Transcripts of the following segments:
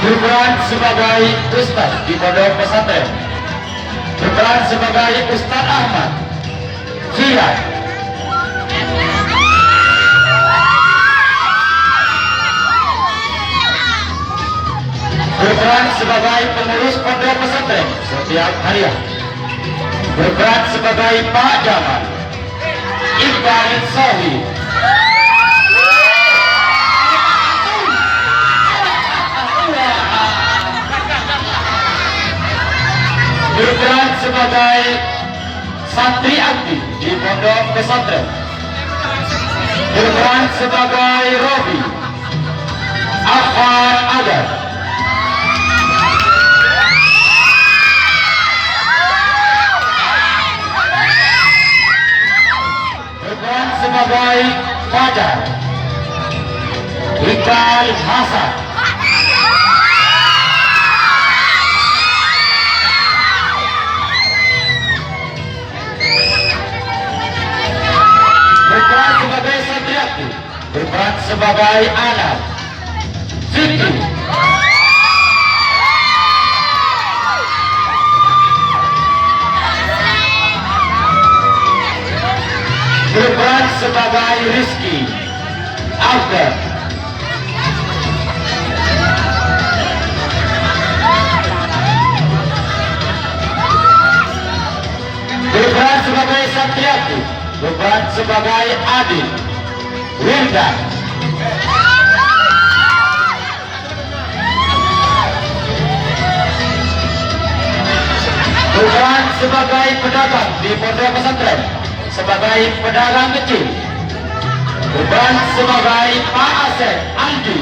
berperan sebagai Ustaz di Pondok Pesantren, berperan sebagai Ustaz Ahmad Jiran, berperan sebagai pengurus Pondok Pesantren setiap harian, berperan sebagai Pak Jamal Iqbal Sohi, berperan sebagai santri aktif di Pondok Pesantren, berperan sebagai Robi Afan Agar, berperan sebagai Fajar Iqbal Hasan, berperan sebagai Santriati, berperan sebagai anak Fikri, berperan sebagai Rizky Abdel, berperan sebagai Santriati, berperan sebagai Adil Wildan, berperan sebagai pedagang di Pondok Pesantren sebagai pedagang kecil, berperan sebagai Pak Asep Andi,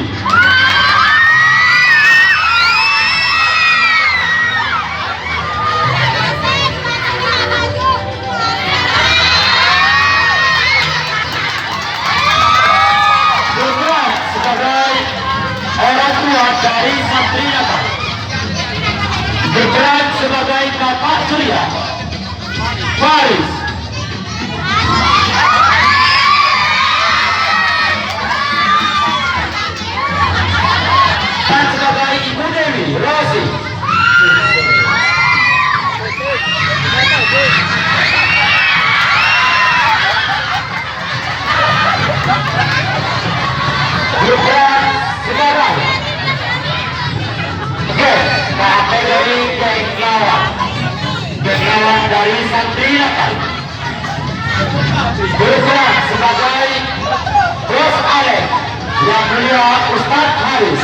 berperan sebagai orang tua dari santri nakal, berperan sebagai Bapak Surya Faris, dan sebagai Ibu Dewi Rosi, berperan sebagai kategori geng lawan dari santri nakal, berperan sebagai Bos Alek yang mulia Ustaz Haris,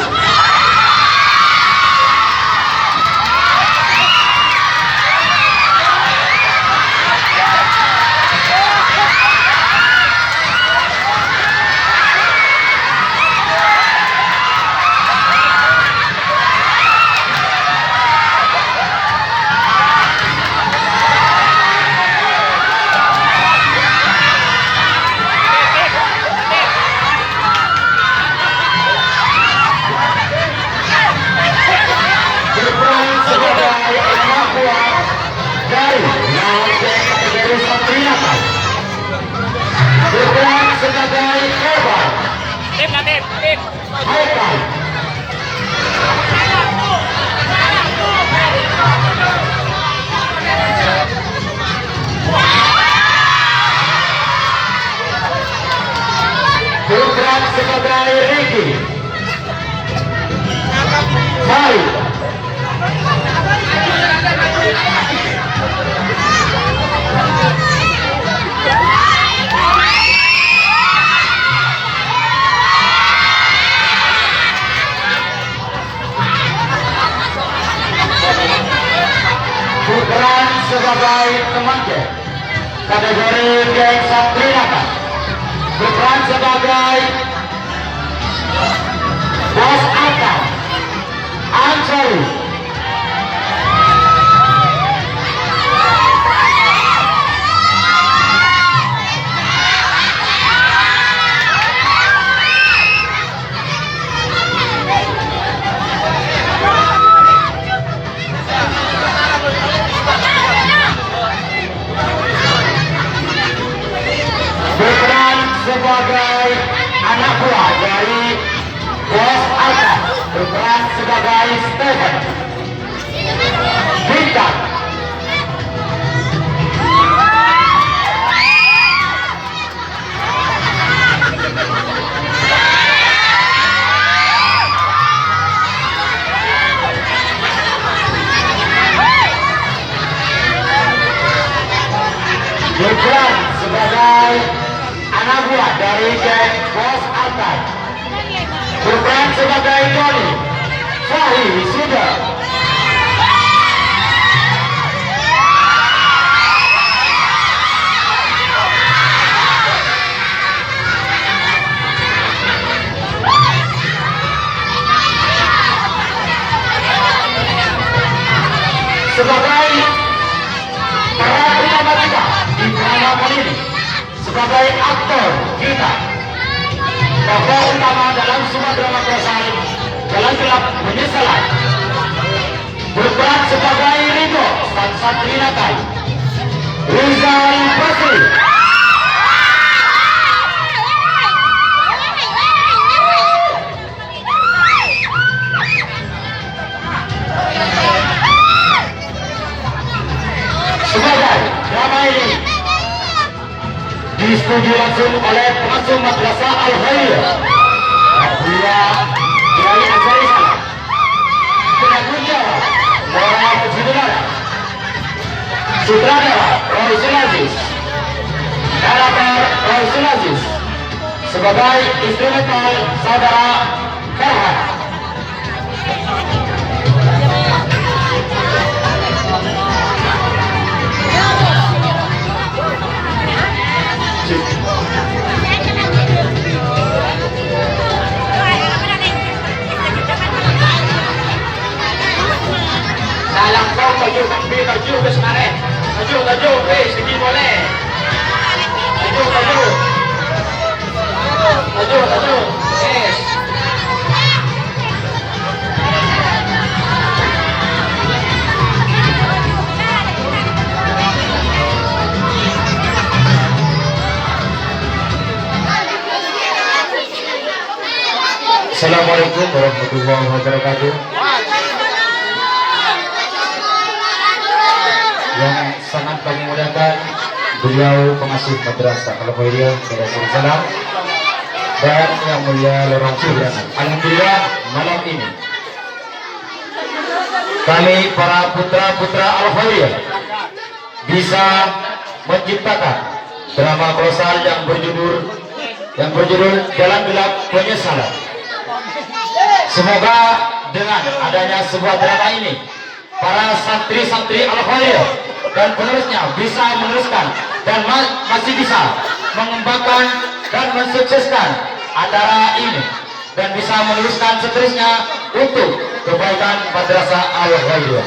berperan sebagai Ricky Farid, berperan sebagai teman geng kategori geng santri nakal, berperan sebagai Bos Akan Ansari, berperan sebagai anak buah dari Bos Akan berperan sebagai Stephen Bintang. Berperan sebagai anak buah dari geng Bos Artan. Berperan sebagai Doni Fahri Suda. Sebagai peran utama kita di drama kali ini, sebagai aktor kita, tokoh utama dalam semua drama kolosal Jalan Gelap Penyesalan, berperan sebagai Rido Sang Satri Nakai, Rizal Basri. Sebagai drama ini disetujui langsung oleh pengasuh Madrasah Al-Khairiyah Abdullah Kiai Azhari Salam, penanggung jawab Moral Sudara, sutradara Roysul Aziz, narator Roysul Aziz, sebagai instrumental saudara Farhan. Dalam kau taju ke sekarang, taju, segi boleh, taju, yes. Assalamualaikum warahmatullahi wabarakatuh. Yang sangat kami muliakan beliau pengasuh Madrasah Al-Khairiyah Saudara Salam dan yang mulia Lorong Subrana. Alhamdulillah malam ini kami para putra-putra Al-Khairiyah bisa menciptakan drama kolosal yang berjudul Jalan Gelap Penyesalan. Semoga dengan adanya sebuah drama ini, para santri-santri Al-Khairiyah dan penerusnya bisa meneruskan dan masih bisa mengembangkan dan mensukseskan acara ini dan bisa meneruskan seterusnya untuk kebaikan Madrasah Al-Khairiyah.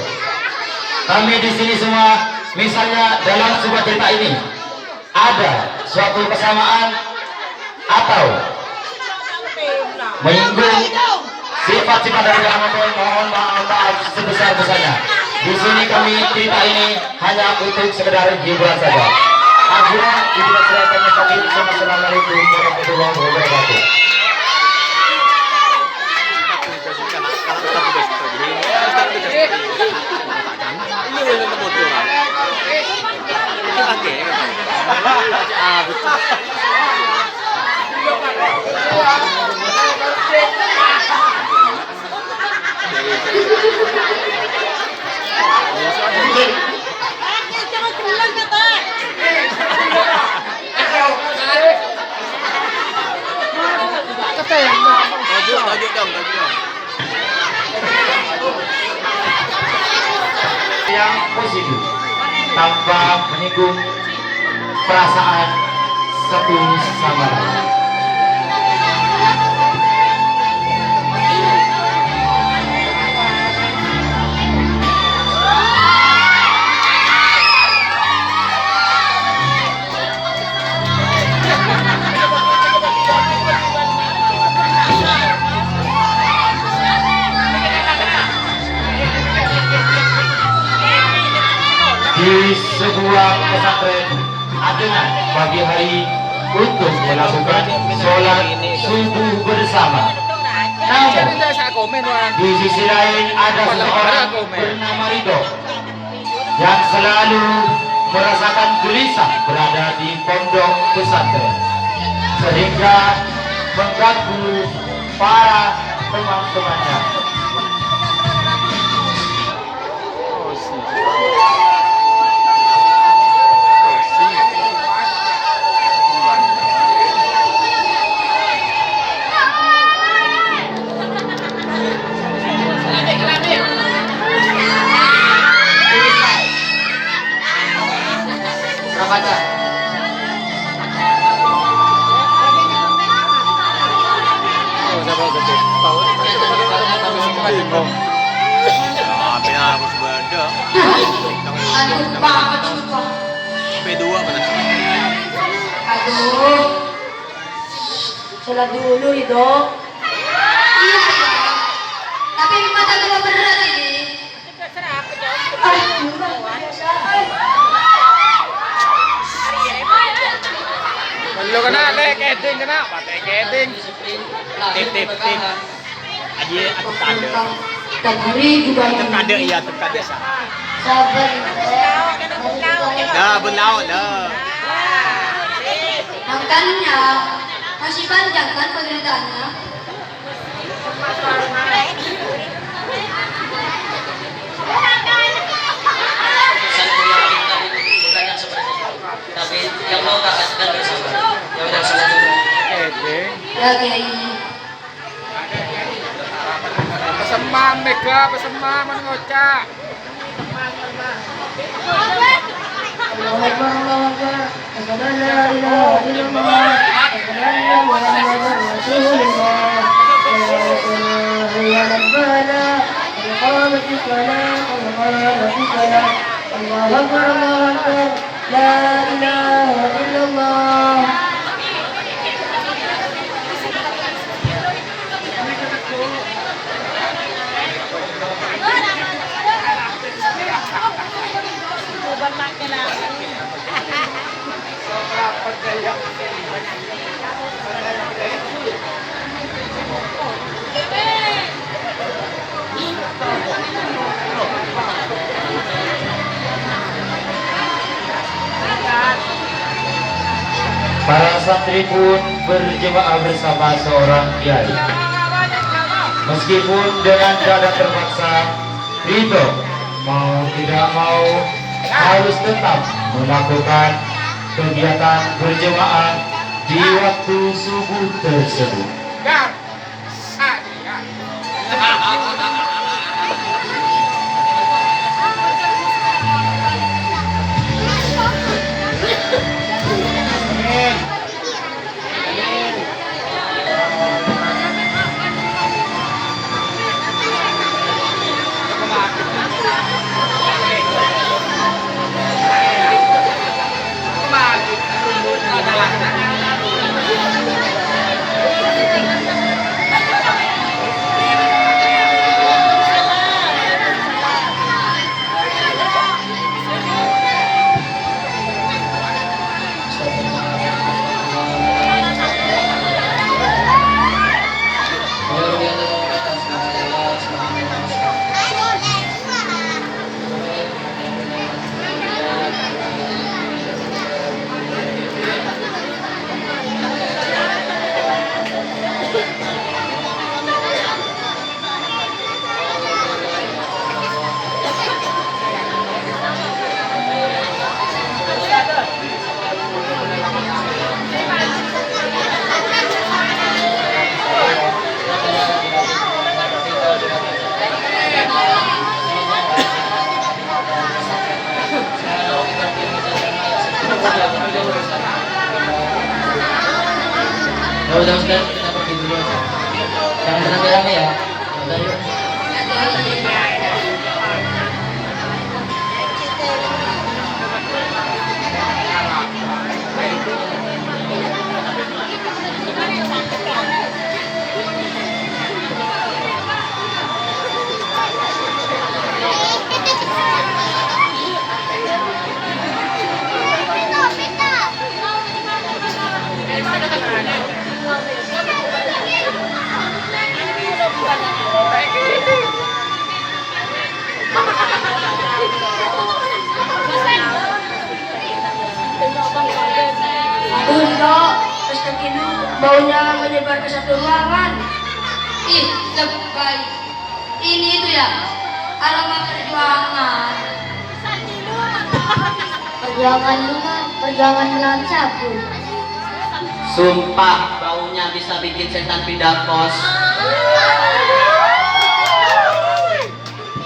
Kami di sini semua, misalnya dalam sebuah cerita ini ada suatu kesamaan atau menyinggung sifat-sifat dari anak mohon maaf sebesar-besarnya. Di sini kami cerita ini hanya untuk sekedar hiburan saja. Akhirnya ibu saya kami tadi. Assalamualaikum warahmatullahi wabarakatuh. Tajuk dong. Yang positif tanpa menyinggung perasaan satu sama lain. Di sebuah pesantren adegan pagi hari untuk melakukan sholat subuh bersama. Namun, Sa komen wala. di sisi lain ada seseorang bernama Rido yang selalu merasakan gelisah berada di pondok pesantren sehingga mengganggu para teman-temannya. Berapa aja? Pinahapos ba ito? Aduh, banget sumpah. P2 mana? Aduh. Salah dulu itu. Iya. Tapi mata tambah berat ini. Belum kena, keting kena, pakai keting. Tip. Aja aku kade. Dan hari juga Tetap kade iya, tetap kade sah. sabar. Dah belau dah. Makanya masih panjang kan penderitaannya. Satu yang kita bukan yang seperti itu, tapi yang mau kakak sedang bersama. Ya udah salah dulu. Keting. Ya Kiai. Pesemam Mega, pesemam ngocak. Allahu Akbar, Allahu Akbar. Asyhadu an la ilaha illallah. Asyhadu anna Muhammadar Rasulullah. Ya Rabbana, iqamatis shalah, iqamatis shalah. Allahu Akbar, Allahu Akbar. La ilaha illallah. Para santri pun berjemaah bersama seorang kiai. Meskipun dengan keadaan terpaksa, Rito mau tidak mau harus tetap melakukan kegiatan berjemaah di waktu subuh tersebut. Ya udah Ustaz, kita pergi dulu aja. Jangan rame-rame ya. Udah yuk. Aduh, Dok. Terus kekini baunya menyebar ke satu ruangan. Ih, lebay. Ini itu ya, aroma perjuangan. Perjuangan lu mah, perjuangan melawan cabut. Sumpah baunya bisa bikin setan pindah kos.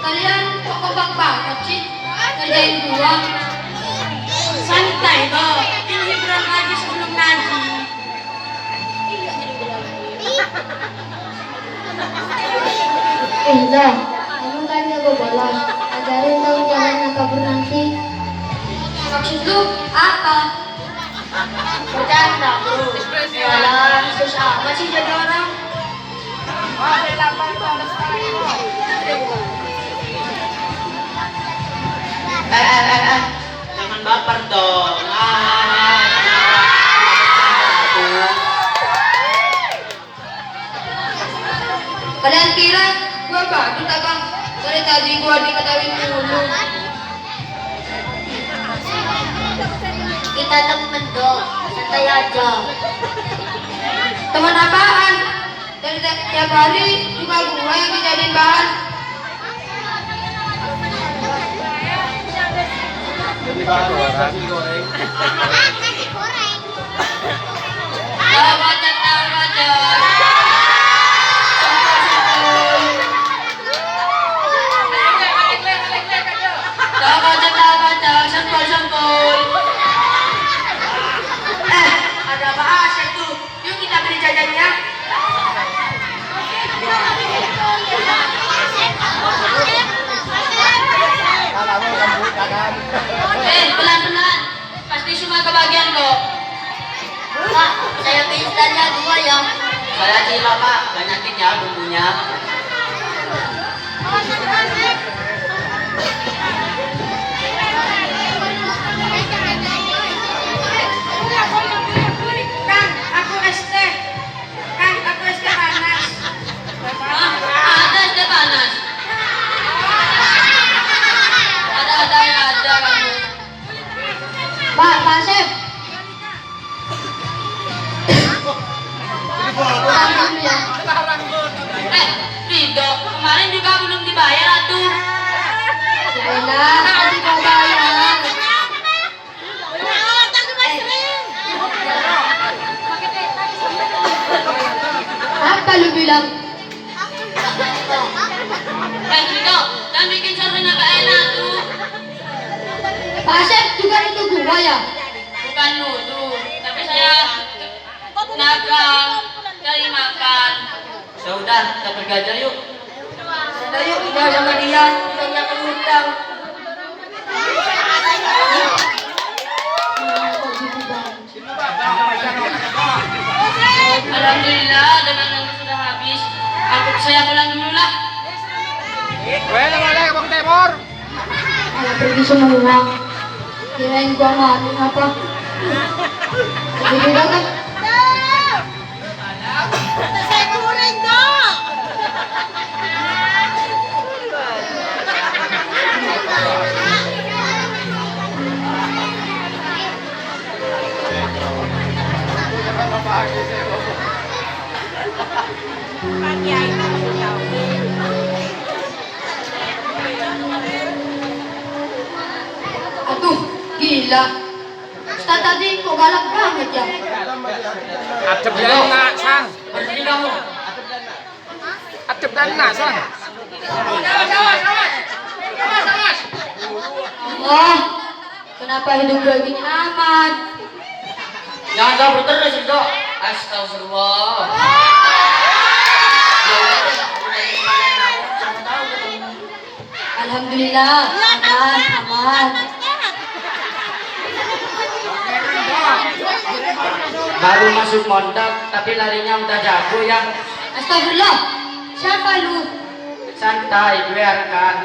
Kalian kok kompak banget sih? Kerjain gua. Santai, Bo. Ini hiburan lagi sebelum ngaji. Dah, kamu kan jago bolos. Ajarin dong jangan yang kabur nanti. Maksud lu apa? Bercanda, bro. Yalah, susah amat sih jadi orang. Jangan baper dong. Kalian kira gua badut apa? Dari tadi gua diketawain mulu. Kita temen dong, santai aja. Teman apaan? Dari tiap hari juga gua yang dijadiin bahan. Tahu bocor, tahu bocor. Tahu bocor, sempol, sempol. Ada apa asik tuh? Yuk kita beli jajannya. Pelan-pelan. Pasti semua kebagian kok. Pak, saya pintarnya dua ya. Saya cila pak, banyakin ya bumbunya. Kang, aku ST. Kang, aku ST panas. Ada ST panas. Ada yang ada kamu. Pak Asep. Pulang dulu ya. Rido, kemarin juga belum dibayar atuh. Sudah, tadi mau bayar. Apa lu bilang? Rido, jangan bikin suaranya gak enak tuh. Pak Asep juga itu gua ya. Bukan nuduh, tapi saya nagang cari makan. Sudah, kita pergi aja yuk. Udah yuk, tinggal sama dia, kita nggak perlu hutang. Alhamdulillah, dagangan sudah habis. Saya pulang dulu lah. Weh, boleh ke Bang Timur. Kalau pergi semua. Kirain gua malu apa? Jadi datang. Aduh, gila. Ustaz tadi kok galak banget ya? Adep dan nak, San. Berdiri kamu. Adep dan nak, San. Allah, kenapa hidup gue gini amat? Jangan kabur terus itu. Astagfirullah. Alhamdulillah, aman, aman. Baru masuk mondok tapi larinya udah jago ya. Astagfirullah, siapa lu? Santai, biarkan.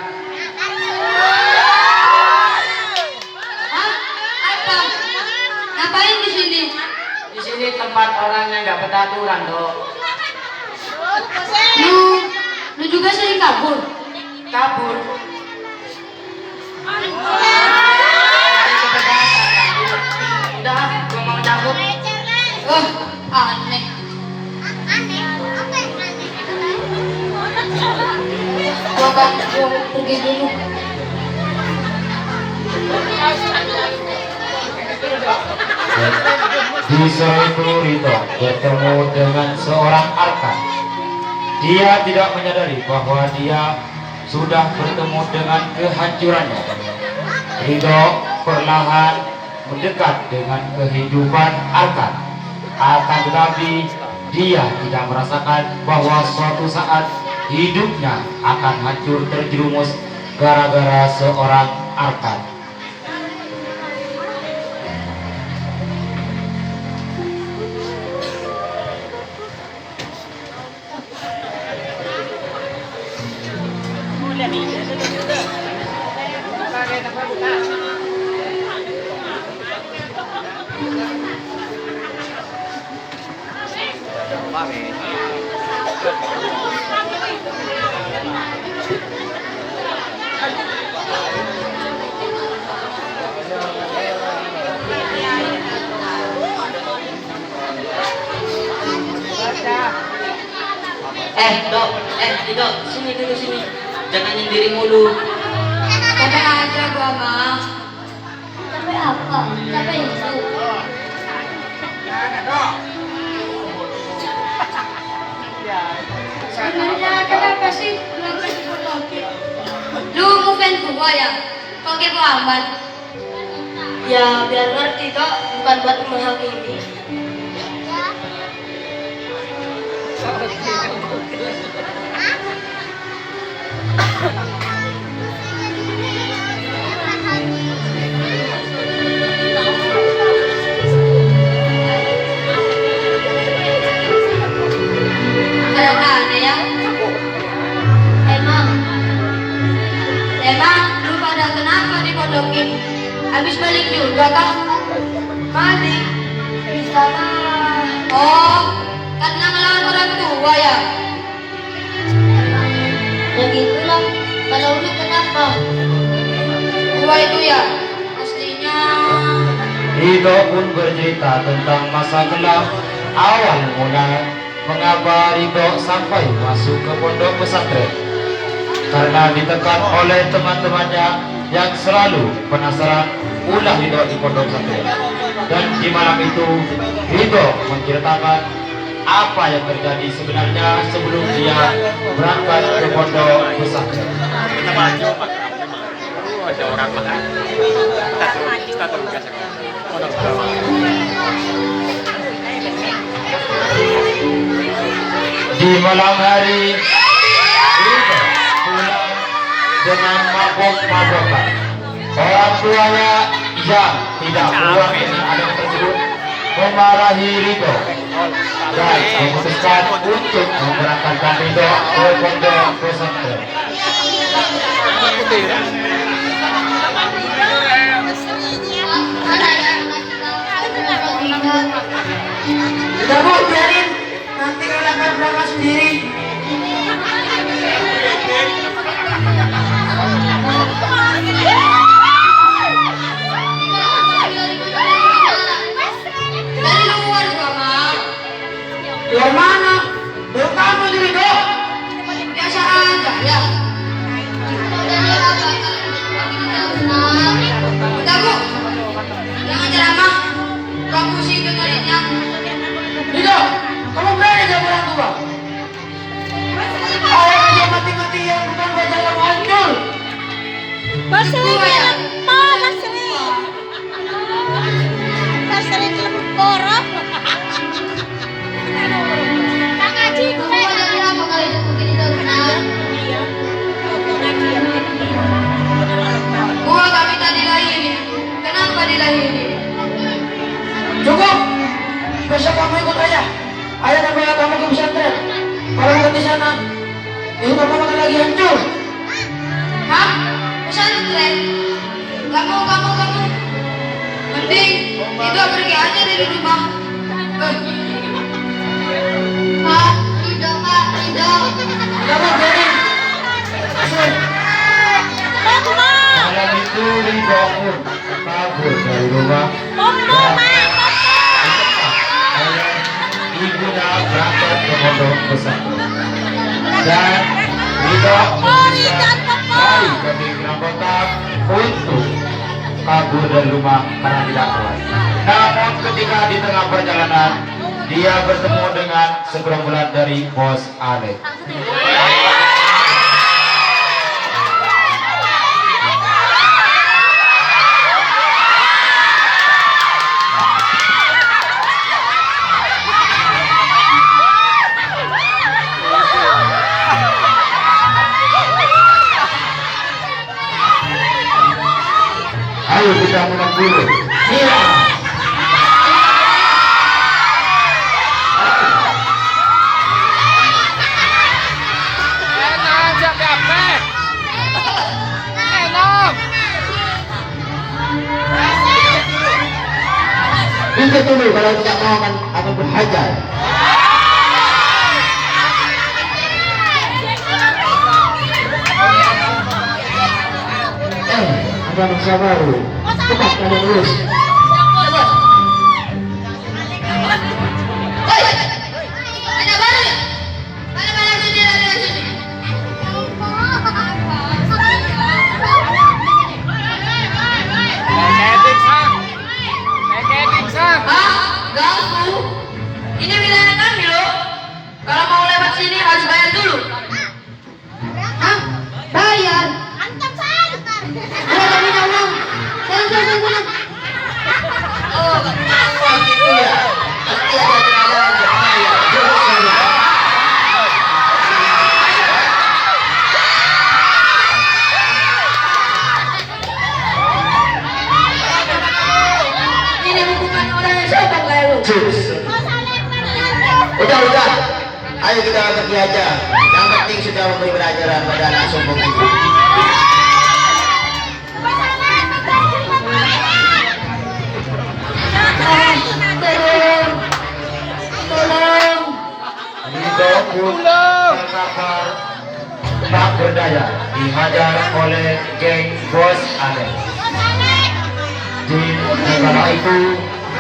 Hah? Apa? Ngapain di sini? Di sini tempat orang yang nggak beraturan dok. Lu juga sering kabur? Kabur. Udah, gua mau cabut. Oh, aneh. Gua pergi dulu. Di sore itu Rito bertemu dengan seorang arkan. Dia tidak menyadari bahwa dia sudah bertemu dengan kehancurannya. Rito perlahan mendekat dengan kehidupan arkan. Akan tetapi dia tidak merasakan bahwa suatu saat hidupnya akan hancur terjerumus gara-gara seorang arkan. Dok, Dok, sini dulu sini. Jangan nyendiri mulu. Capek aja gua mah. Capek apa? Capek itu. Sebenarnya kenapa sih belum respon lagi? Lu ngefans gua ya? Kok kepo amat? Ya biar ngerti kok, bukan buat menghakimi. Ada aneh ya? Emang lu pada kenapa dipondokin? Habis balik juga kan? Balik. Bisa lah. Oh, karena ngelawan orang tua ya? Ya gitulah. Kalau lu kenapa? Gua itu ya? Pastinya Rito pun bercerita tentang masa gelap awal mula mengapa Rito sampai masuk ke pondok pesantren. Karena ditekan oleh teman-temannya yang selalu penasaran ulah Rito di pondok pesantren. Dan di malam itu Rito menceritakan apa yang terjadi sebenarnya sebelum dia berangkat ke pondok pesantren. Ada orang makan. Kita terus kasih. Di malam hari Rito pulang dengan mabok-mabokan. Orang tuanya yang tidak puas dengan adanya tersebut memarahi Rito dan memutuskan untuk memberangkatkan Rito ke pondok pesantren. Udah bu, biarin. Nanti kalau akan berangkat sendiri. dari luar gua mah. Luar mana? Belum kamu diri dong. Biasa aja ya. Udah bu, jangan ceramah. Gak pusing dengerinnya. Dido, kamu berani sama orang tua? Ayah aja mati-mati yang bukan buat jalan hancur. Gua ya. Kamu mau jadi apa kalau hidup begini terus? Gua gak minta dilahirin. Kenapa dilahirin? Cukup. Besok kamu ikut ayah. Ayah akan bawa kamu ke pesantren. Kalau kamu di sana, hidup kamu akan lagi hancur. Hah? Pesantren? Kamu. Mending itu pergi aja dari rumah. Pak, Rido. Kamu biarin. Malam itu itu Ridho pun kabur dari rumah. Ibunya berangkat ke pondok pesantren dan Ridho memutuskan lari ke pinggiran kota untuk kabur dari rumah karena tidak kuat. Namun ketika di tengah perjalanan dia bertemu dengan segerombolan dari Bos Alek. Ayo kita menang dulu. Iya. Enak aja kape. Enak. Ingat dulu kalau tidak mau akan berhajar. Ada manusia baru. Cepat kalian lurus. Woi, ada baru ya? Mana sini, ada sini. Ketik sang. Ketik sang. Hah? Ganggu? Ini wilayah kami loh. Kalau mau lewat sini harus bayar dulu. Hah? Bayar? Ada tapi uang. Jalan. Oh gitu ya. Pasti ada jalan ya. Ini bukan orang yang sopan kayak lu. Udah. Ayo kita pergi aja. Yang penting sudah memberi pelajaran pada anak sombong itu. Tolong. Ridho pun terkapar tak berdaya dihajar oleh geng Bos Alek. Di kala itu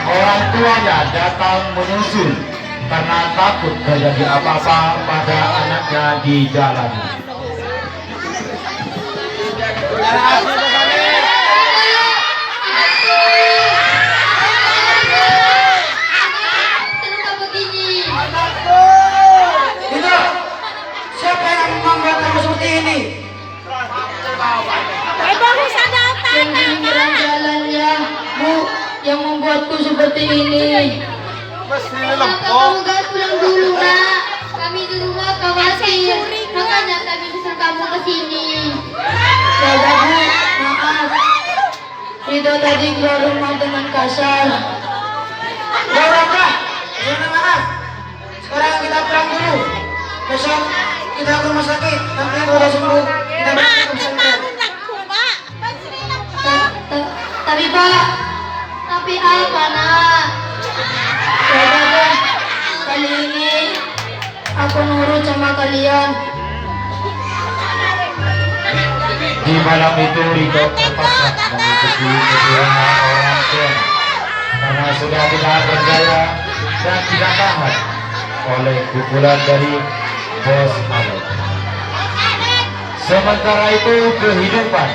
orang tuanya datang menyusul karena takut terjadi apa-apa pada anaknya di jalan. Kenapa begini? Itu siapa yang membuat kamu seperti ini? Yang di pinggiran jalan ya, Bu, yang membuatku seperti ini. Kenapa kamu gak pulang dulu, Nak? Kami di rumah khawatir, makanya kami susul kamu ke sini. Ya Bu, Maaf, Ridho tadi keluar rumah dengan kasar. ya udah. Jangan maaf. Sekarang kita pulang dulu. Besok kita ke rumah sakit. Nanti kalau udah sembuh kita balik ke pesantren. Tapi Pak, tapi apa Nak? Coba deh, kali ini aku nurut sama kalian. Di malam itu Ridho terpaksa mengikuti keturunan orang tua karena sudah tidak berdaya dan tidak tahan oleh pukulan dari Bos Alek. Sementara itu kehidupan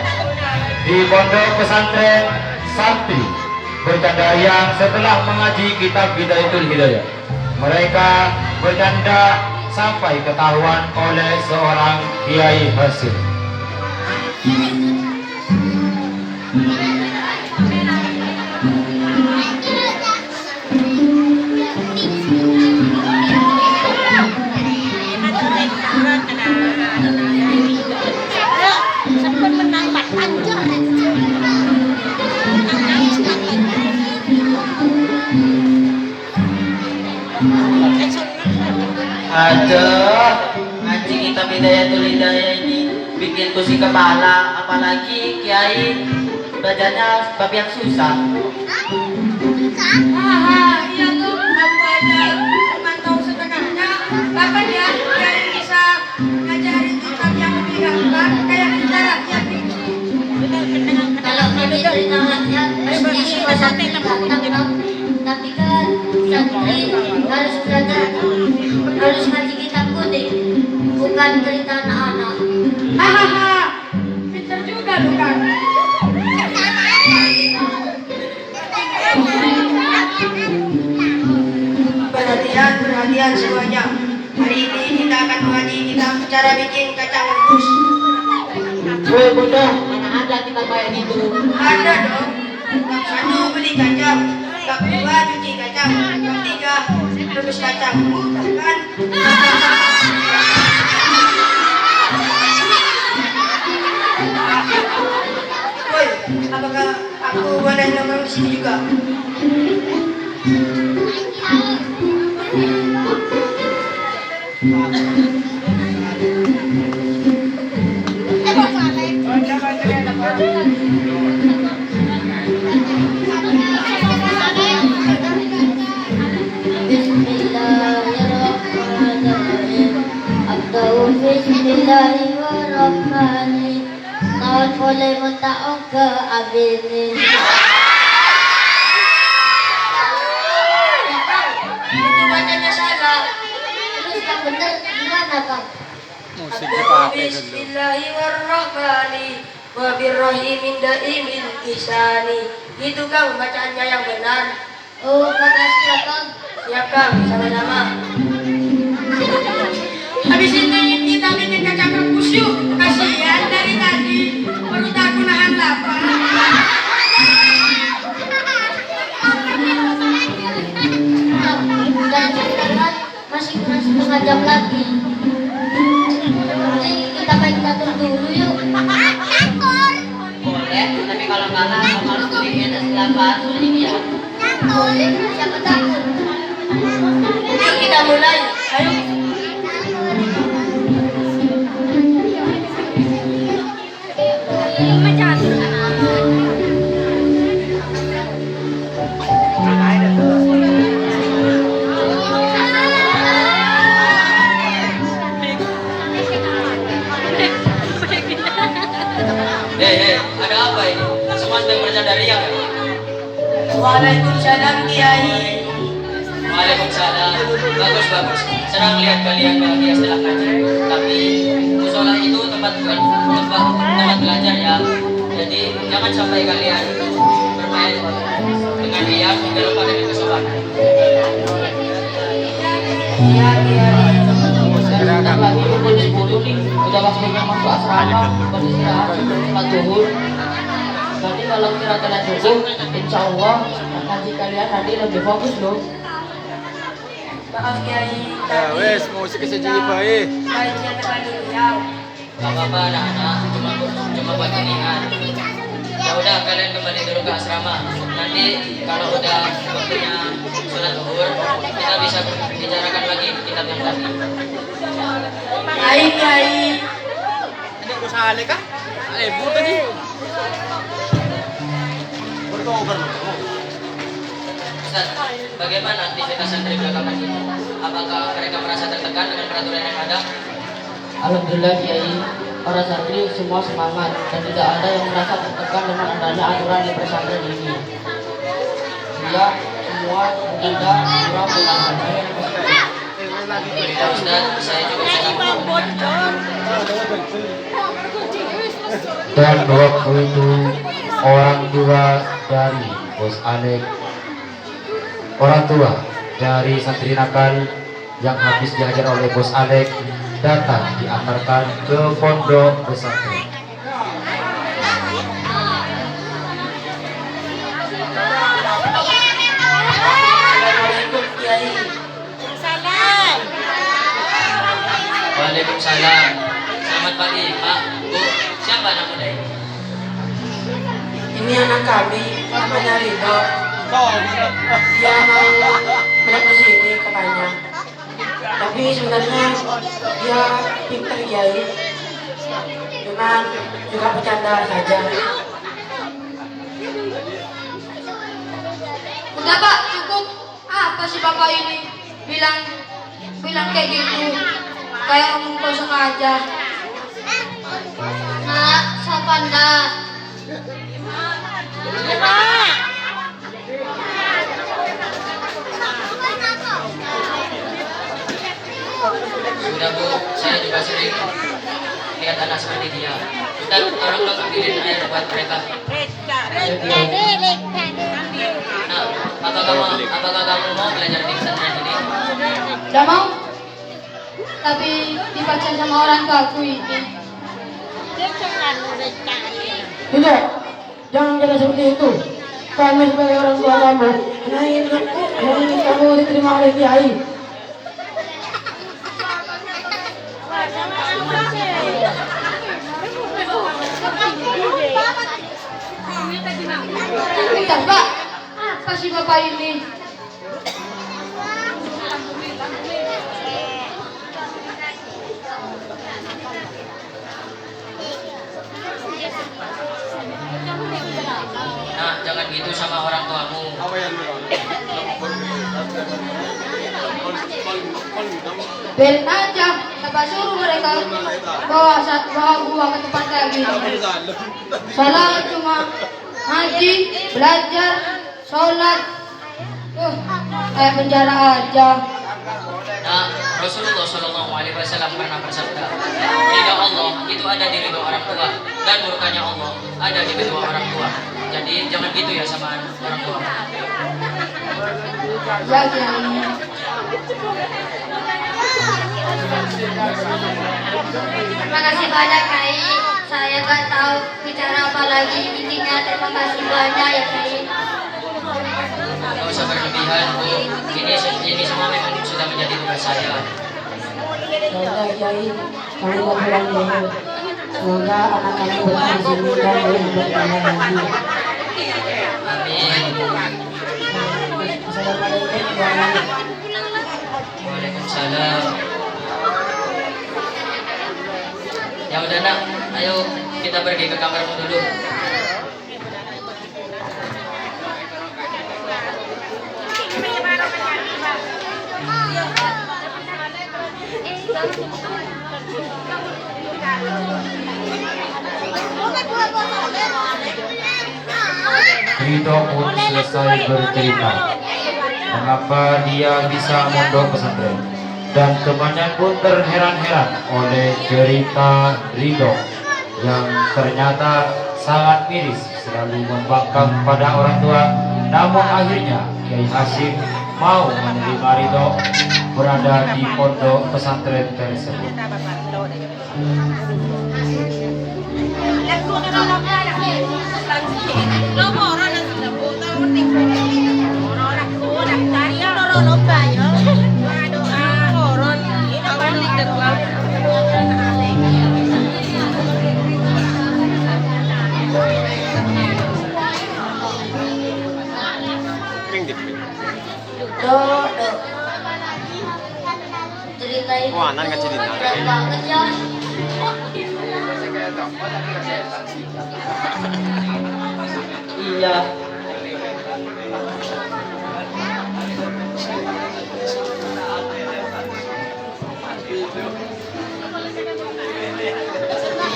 di pondok pesantren Santri bercanda yang setelah mengaji kitab Hidayatul Hidayah. Mereka bercanda sampai ketahuan oleh seorang Kiai Hasim. Aduh, ngaji kitab Hidayatul Hidayah ini bikin pusing kepala, apalagi Kiai belajarnya bab yang susah. Haha, iya tuh, kamu aja cuma tahu setengahnya. Bahkan ya, yang bisa ngajarin kitab yang lebih gampang kayak kita rakyat ini. santri datang nak. Tapi kan santri harus belajar, harus ngaji kitab kuning, bukan cerita anak-anak. Hahaha, pintar juga lu kan. Perhatian semuanya. Hari ini kita akan mengaji kitab cara bikin kacang rebus. Woi bodoh, mana ada kita kayak gitu? Ada dong. Bab 1 beli kacang, bab 2 cuci kacang, bab 3 rebus kacang. Mudah kan? Woi, apakah aku boleh nongkrong di sini juga? Bismillahirrahmanirrahim. Abdul Bismillahirrahmanirrahim. Tahun boleh mentaong ke abini. Itu bacanya salah. Terus yang benar gimana Kang? Musik dipakai dulu. Bismillahirrahmanirrahim. Wa birrahimin daimil ihsani. Itu Kang bacaannya yang benar. Oh, makasih ya Kang. Siap Kang, sama-sama. Habis ini kita bikin kacang rebus yuk. Kasihan dari tadi perut aku nahan lapar. Dan sekarang masih kurang setengah jam lagi. Jadi kita main catur dulu yuk. Boleh, tapi kalau kalah kamu harus beliin es kelapa suling ya. Boleh, siapa takut? Yuk kita mulai. Ayo. Ada apa ini? Semua sedang bercanda riang ya? Waalaikumsalam Kiai. Waalaikumsalam. Bagus bagus. Senang lihat kalian bahagia setelah ngaji. Tapi musola itu tempat belajar ya. Jadi jangan sampai kalian bermain dengan riang hingga lupa dengan kesopanan. Iya Kiai. Sebentar lagi pukul 10 nih, udah waktunya masuk asrama, beristirahat sebelum sholat zuhur. Nanti kalau kira kalian cukup, insya Allah ngaji kalian nanti lebih fokus loh. Maaf Kiai. Ya wes, musik saja baik. Baiknya terlalu riang. Gak apa-apa anak-anak, cuma buat keningan. Ya udah kalian kembali dulu ke asrama. Nanti kalau udah waktunya sholat zuhur, kita bisa bicarakan lagi kitab yang tadi. Baik Kiai. Ini ko sali ka? Buta ni. Bertobar mo. Ustaz, bagaimana aktivitas santri belakangan ini? Apakah mereka merasa tertekan dengan peraturan yang ada? Alhamdulillah Kiai, para santri semua semangat dan tidak ada yang merasa tertekan dengan adanya aturan di pesantren ini. Dia semua menjaga aturan pengamanan yang positif. Ya Ustaz, saya juga senang. Dan waktu itu orang tua dari Bos Alek, orang tua dari santri nakal yang habis diajar oleh Bos Alek datang diantarkan ke pondok pesantren. Assalamualaikum Kiai. Waalaikumsalam. Selamat pagi, Pak, Bu. Siapa anak muda ini? Ini anak kami, namanya Ridho. Dia mau belajar di sini katanya. Tapi sebenarnya dia pintar Kiai. Cuma juga bercanda saja. Udah Pak, cukup. Apa sih Bapak ini? Bilang kayak gitu. Kayak omong kosong aja. Nak, siapa nak? sering lihat anak seperti dia. Ustaz, tolong dong ambilin air buat mereka. Nah, apakah kamu mau belajar di pesantren ini? Tidak mau. Tapi dipaksa sama orang tuaku ini. Tidak, jangan kata seperti itu. Kami sebagai orang tua kamu hanya ingin kamu diterima oleh kiai. Bentar, Pak. Apa sih Bapak ini? Nah, jangan gitu sama orang tuamu. Biarin aja. Bapak suruh mereka bawa gua ke tempat lagi. Salah cuma ngaji, belajar, sholat. Kayak penjara aja. Nah, Rasulullah Shallallahu Alaihi Wasallam pernah bersabda, ridha Allah itu ada di ridha orang tua dan murkanya Allah ada di kedua orang tua. Jadi jangan gitu ya sama orang tua. Ya, Kiai. Terima kasih banyak Kai. Saya nggak tahu bicara apa lagi. Intinya terima kasih banyak ya Kai. Gak usah berlebihan, Bu. Ini semua memang sudah menjadi tugas saya. Yaudah kiai, kami mau pulang dulu. Semoga anak kami betah di sini dan boleh bertemu lagi. Amin. Assalamualaikum warahmatullahi Waalaikumsalam. Ya udah nak, ayo kita pergi ke kamarmu dulu. Ridho pun selesai bercerita mengapa dia bisa mondok pesantren, dan temannya pun terheran-heran oleh cerita Ridho yang ternyata sangat miris, selalu membangkang pada orang tua. Namun akhirnya Kiai Hasyim mau menerima Ridho berada di pondok pesantren tersebut. Ceritain. Wah, nan nggak cerita. Berat banget ya. Iya.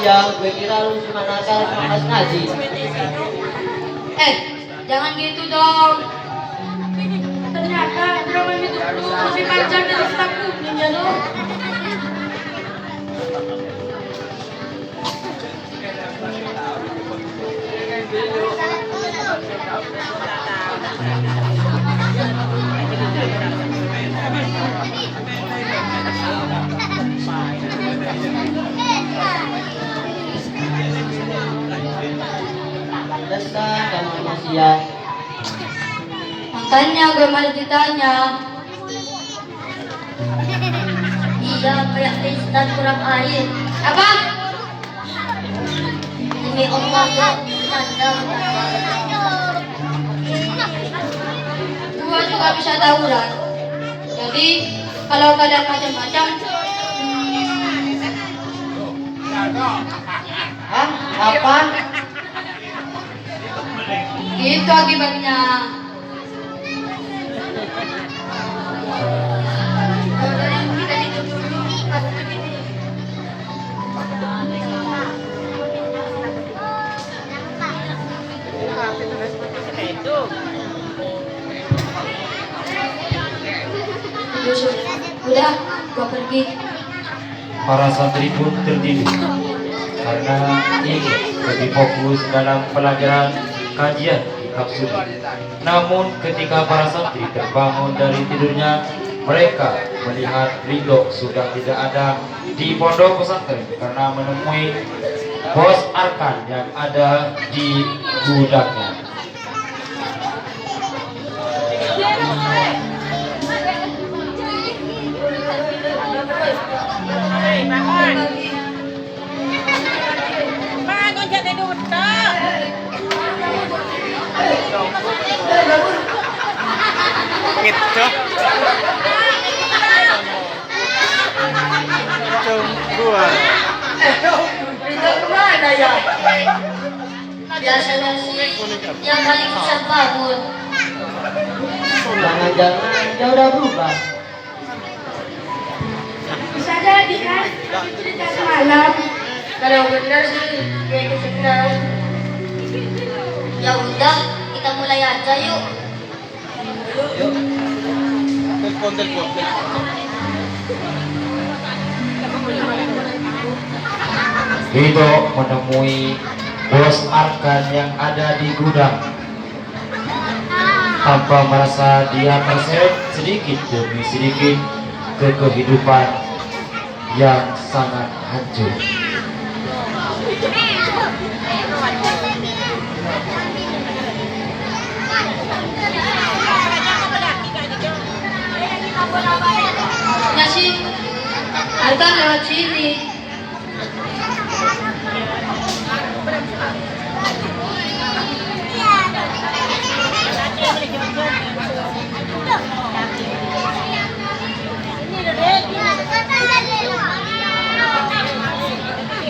Iya, gue kira lu cuma nakal pas ngaji. Jangan gitu dong. Ternyata drama hidupku lebih panjang dari kitab kuning ya dong. Pantesan kamu emosian. Makanya gue malah ditanya. Iya, kayak instan kurang air. Apa? Demi Allah ya, Anda. Gue juga bisa tawuran. Jadi kalau kalian macam-macam, Hah? Apa? gitu akibatnya. Kita dituduh kasus begini. Udah, gua pergi. para santri pun tertidur karena ingin lebih fokus dalam pelajaran kajian kitab suci. Namun ketika para santri terbangun dari tidurnya, mereka melihat Ridho sudah tidak ada di pondok pesantren karena menemui bos Arkan yang ada di gudangnya. Bangun jadi duta. Gitu. Gua. Kemana ya? Biasanya sih yang paling susah bangun. Jangan-jangan dia udah berubah. Bisa jadi kan? Cerita semalam. Kalau benar sih, kayak kesenang. Ya udah, kita mulai aja yuk. Telepon. Ridho menemui bos Arkan yang ada di gudang. Tanpa merasa dia terseret sedikit demi sedikit ke kehidupan yang sangat hancur. Ya sih, Arkan lewat sini.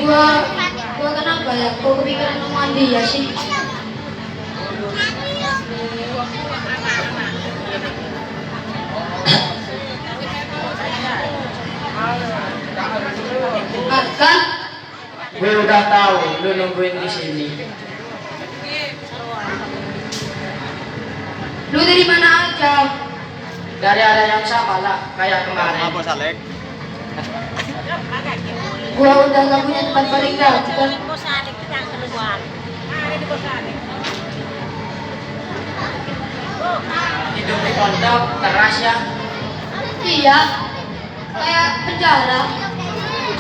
gua kenapa ya? Gua kepikiran mau mandi ya sih. Arkan, Gue udah tahu lu nungguin di sini. lu dari mana aja? Dari area yang sama lah, kayak kemarin. Apa Salek? Gua udah gak punya tempat paling dekat. Hidup di pondok keras ya, Iya, kayak penjara.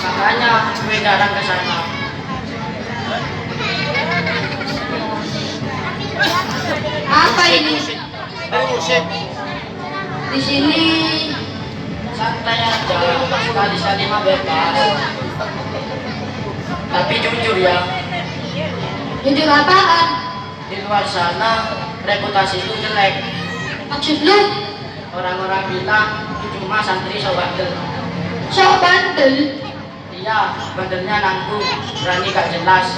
makanya gue jarang ke sana. Apa ini? Musik. Di sini Santai aja, sekali-sekali mah bebas. Tapi jujur ya, jujur apaan? di luar sana reputasi itu jelek. Maksud lu? Orang-orang bilang cuma santri so bandel. So bandel? Iya, bandelnya nanggung, berani gak jelas.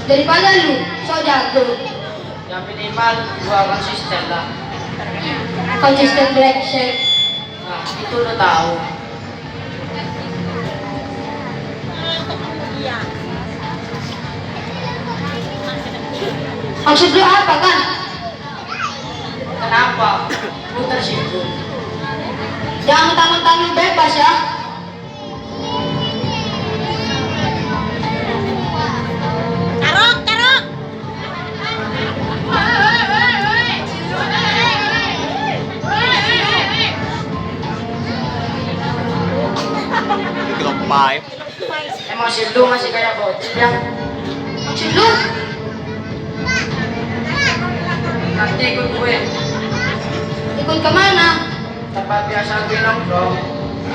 Daripada lu, so jago. Yang minimal gua konsisten lah. Konsisten black shirt. Nah, itu lo tahu. Maksud lu apa kan? Kenapa? Lu tersinggung. Jangan mentang-mentang lu bebas ya. Gelombang. Emosi lu masih kayak bocil ya. Maksud lu? Nanti ikut gue Ikut kemana? tempat biasa gue nongkrong.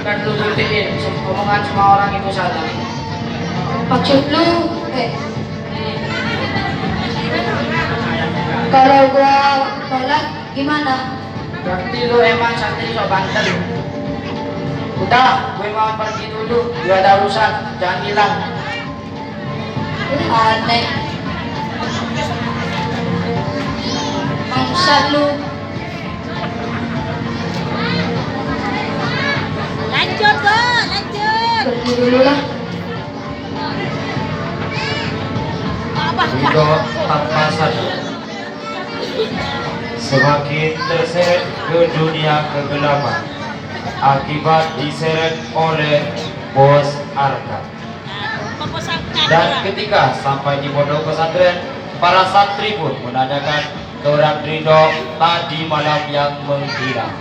Akan lu buktiin omongan semua orang itu salah. Maksud lu? Kalau gua tolak gimana? Berarti lu emang santri so bandel. Udah, gue mau pergi dulu. Gue ada urusan, jangan hilang. Aneh. Bangsat lu. Lanjut, Go, lanjut. Pergi dulu lah. Ridho tanpa sadar semakin terseret ke dunia kegelapan akibat diseret oleh bos Arka. Dan ketika sampai di pondok pesantren, para santri pun menanyakan keberadaan Ridho tadi malam yang menghilang.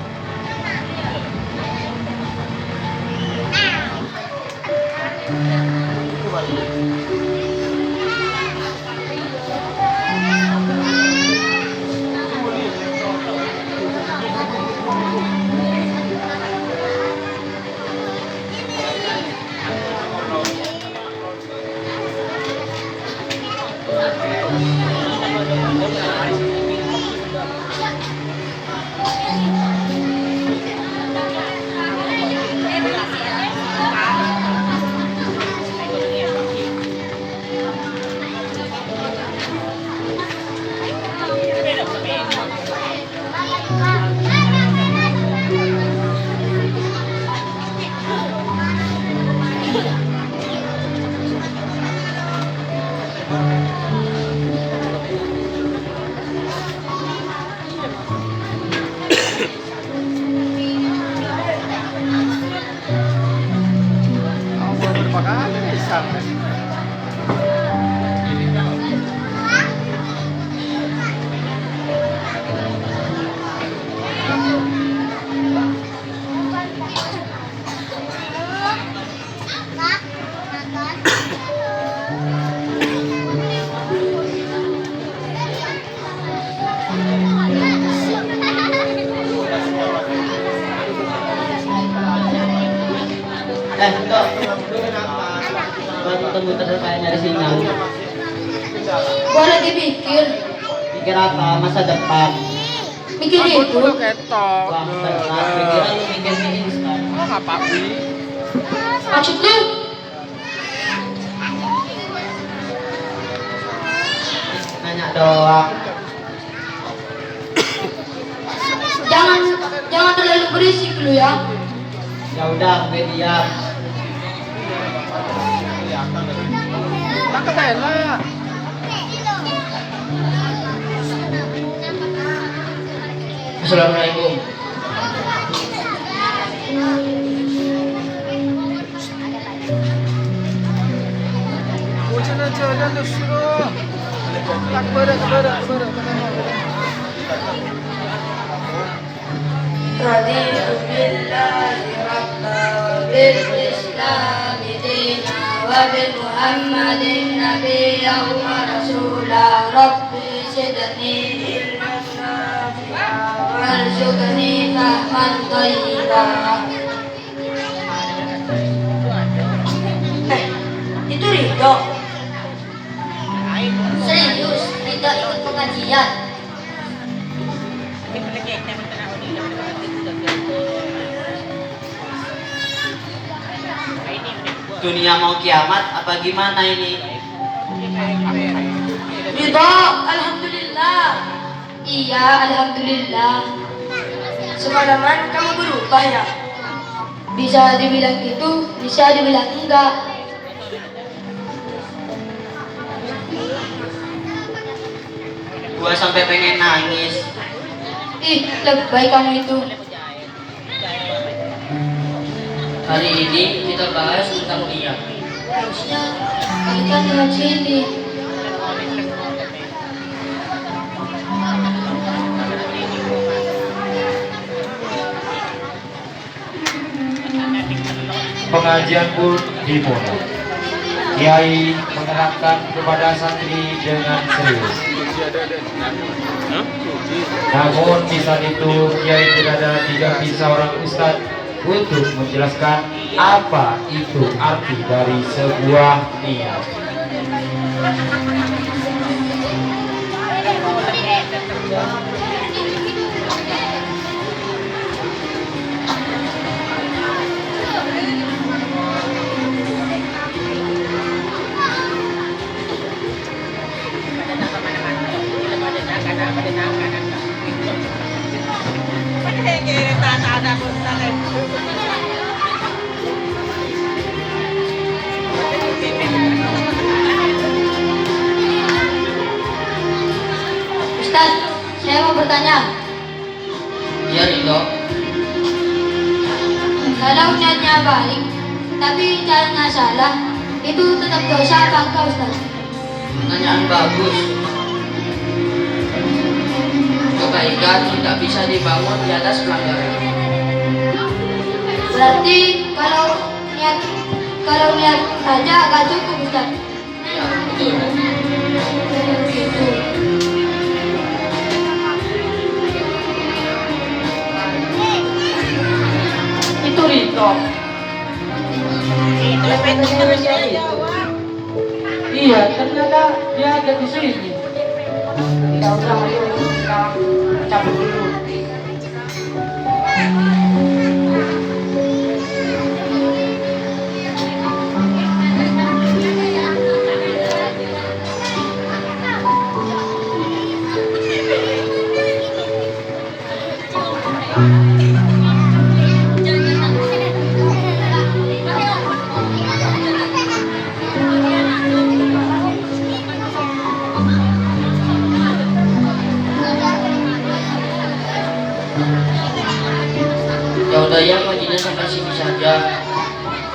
Dok, muter-muter kayak nyari sinyal. Gua lagi pikir. Pikir apa? Masa depan. Mikir itu. ketok. Wah, benar. Pikiran lu mikir ke instan. Oh, ngapa sih? Maksud lu? Nanya doang. Jangan terlalu berisik lu ya. Ya udah, gue diam. Tak ketela. Assalamualaikum. Jalan disuruh. Tak ber. Raditu billahi rabba wa bil islami dina wa bi muhammadin nabiyyan wa rasula rabbi zidni ilman nafi'a warzuqni fahman thayyiban. Itu Ridho. Serius, tidak ikut pengajian. Dunia mau kiamat apa gimana ini? Ridho, alhamdulillah. Iya, alhamdulillah. Semalaman kamu berubah ya? Bisa dibilang gitu, bisa dibilang enggak. Gua sampai pengen nangis. Ih, lebay kamu itu. Hari ini kita bahas tentang niat. Harusnya kita lihat sini. Pengajian pun dimulai. Kiai menerangkan kepada santri dengan serius. Namun di saat itu Kiai tidak ada seorang ustadz untuk menjelaskan apa itu arti dari sebuah niat. Ustaz, saya mau bertanya. Iya Ridho. Kalau niatnya baik, tapi caranya salah, itu tetap dosa apa enggak Ustaz? Pertanyaan bagus. Kebaikan tidak bisa dibangun di atas pelanggaran. Berarti kalau niat saja agak cukup Ustaz. Ya, betul. Gitu. Itu Ridho. Iya, ternyata dia ada di sini. Tidak usah, ayo kita cabut dulu. Ya udah ya, ngajinya sampai sini saja.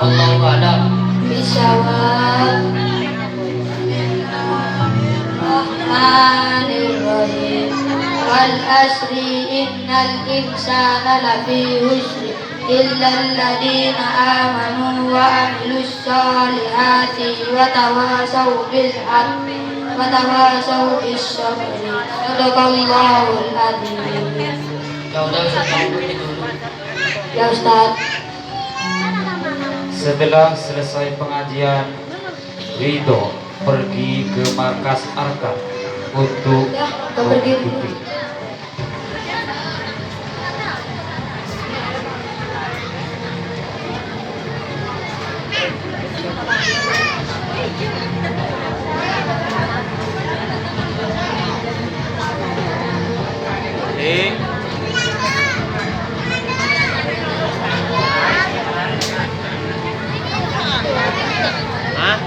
Wallahu a'lam. Bisawab. Rahmanirrahim. Wal asri innal insana lafi husri illa alladhina amanu wa amilus solihati wa tawasaw bil haqqi wa tawasaw bis sabri. Sadaqallahul adzim. Ya udah, Ustaz, kamu pergi dulu. Ya Ustaz. Setelah selesai pengajian, Ridho pergi ke markas Arka untuk Ya, kau pergi dulu. mengikuti. Hah?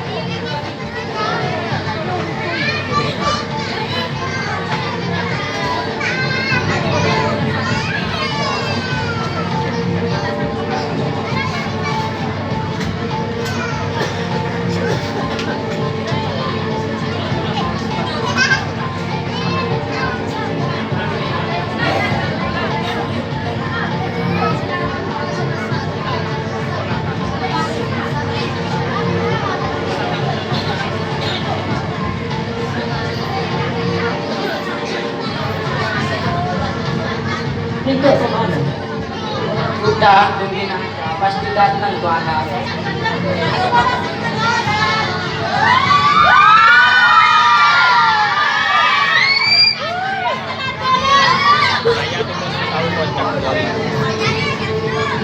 Ridho kemana? Udah, tungguin aja. Pasti datang tuh anak.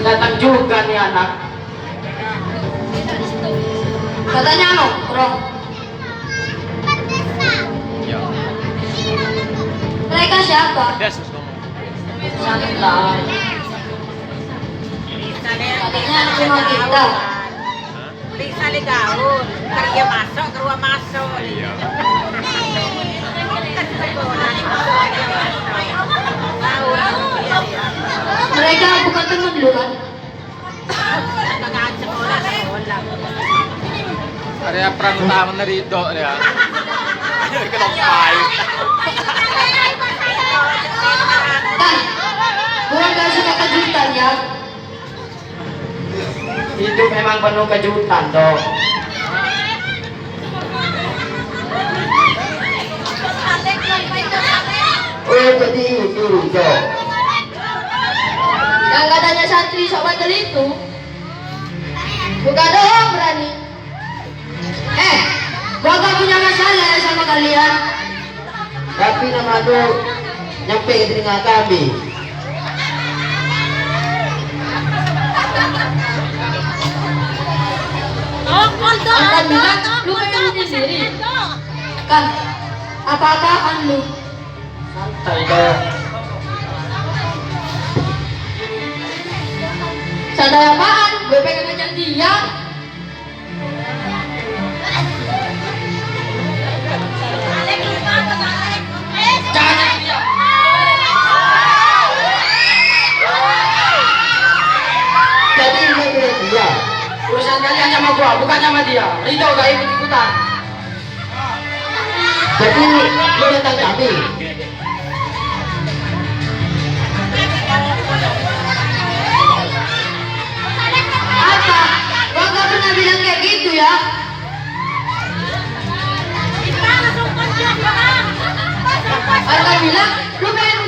Datang juga nih anak. Katanya nongkrong. Ya. Mereka siapa? Ada susu. Santai. Katanya cuma kita. Bisa ligaun, kerja masuk, keluar masuk. Iya. Mereka bukan teman lu kan? Tengah sekolah. Ada perang utama dari Ridho ya. Kenapa? Kan, bukan gak suka kejutan ya? Hidup memang penuh kejutan dong. Oh, jadi itu Ridho. Yang katanya santri sok bandel itu bukan dong berani. Gua gak punya masalah ya sama kalian. Tapi nama itu nyampe ke telinga kami. Anda bilang lu kayak lu sendiri. Kan, apa-apaan lu? Santai dong. Sadar apaan? Gue pengen ngejar dia. Jangan dia. Jalan kalian sama gua, bukan sama dia. Rito gak ikut-ikutan. Jadi lu datang kami. Apa? Gua gak pernah bilang kayak gitu ya. Arka bilang, lu pengen